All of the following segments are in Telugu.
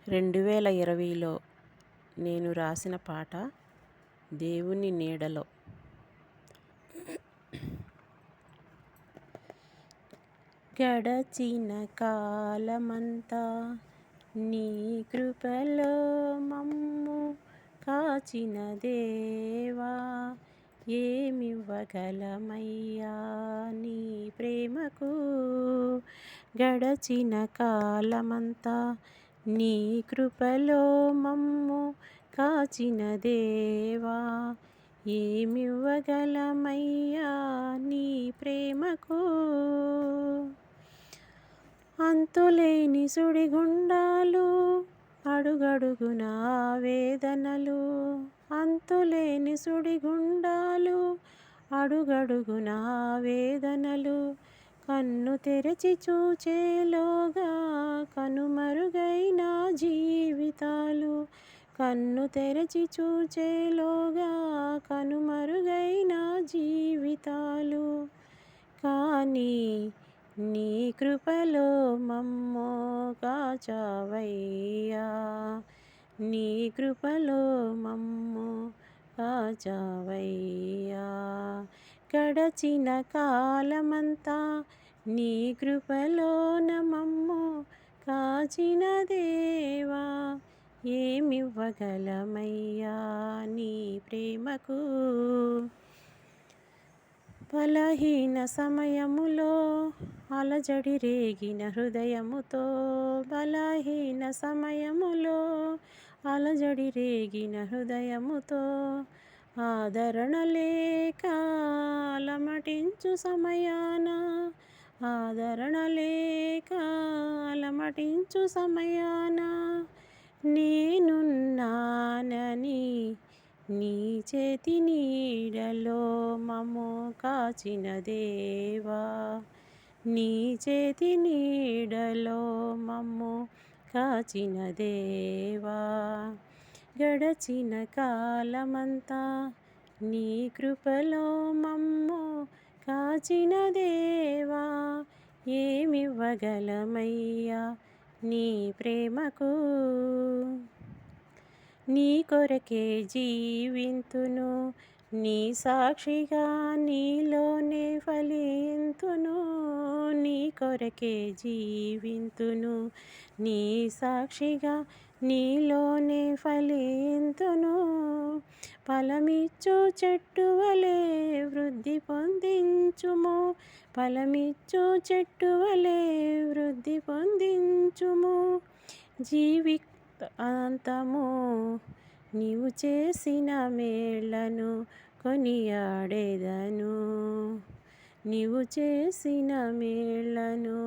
2020లో నేను రాసిన పాట దేవుని నీడలో. గడచిన కాలమంతా నీ కృపలో మమ్ము కాచిన దేవా, ఏమివ్వగలమయ్యా నీ ప్రేమకు. గడచిన కాలమంతా నీ కృపలో మమ్ము కాచిన దేవా, ఏమివ్వగలమయ్యా నీ ప్రేమకు. అంతులేని సుడిగుండాలు, అడుగడుగునా వేదనలు, అంతులేని సుడిగుండాలు, అడుగడుగునా వేదనలు, కన్ను తెరచి చూచేలోగా కనుమరుగైన జీవితాలు, కన్ను తెరచి చూచేలోగా కనుమరుగైన జీవితాలు. కానీ నీ కృపలో మమ్ము కాచావయ్యా, నీ కృపలో మమ్ము కాచావయ్యా. గడచిన కాలమంతా నీ కృపలోన మమ్ము కాచిన దేవా, ఏమివ్వగలమయ్యా నీ ప్రేమకు. బలహీన సమయములో అలజడి రేగిన హృదయముతో, బలహీన సమయములో అలజడి రేగిన హృదయముతో, ఆదరణ లేక అలమటించు సమయాన, ఆదరణ లేక అలమటించు సమయాన, నేనున్నానని నీ చేతి నీడలో మమ్ము కాచిన దేవా, నీ చేతి నీడలో మమ్ము కాచిన దేవా. గడచిన కాలమంతా నీ కృపలో మమ్ము కాచిన దేవా, ఏమివ్వగలమయ్యా నీ ప్రేమకు. నీ కొరకే జీవింతును, నీ సాక్షిగా నీలోనే ఫలింతును, నీ కొరకే జీవింతును, నీ సాక్షిగా నీలోనే ఫలింతును. ఫలమిచ్చు చెట్టు వలె వృద్ధి పొందించుము, ఫలమిచ్చు చెట్టు వలె వృద్ధి పొందించుము. జీవితాంతము నీవు చేసిన మేళ్లను కొనియాడెదను, నీవు చేసిన మేళ్లను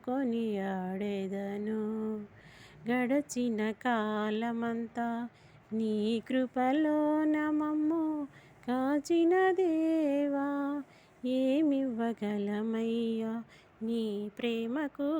కొనియాడెదను. గడచిన కాలమంతా నీ కృపలోన మమ్ము కాచిన దేవా, ఏమివ్వగలమయ్యా నీ ప్రేమకు.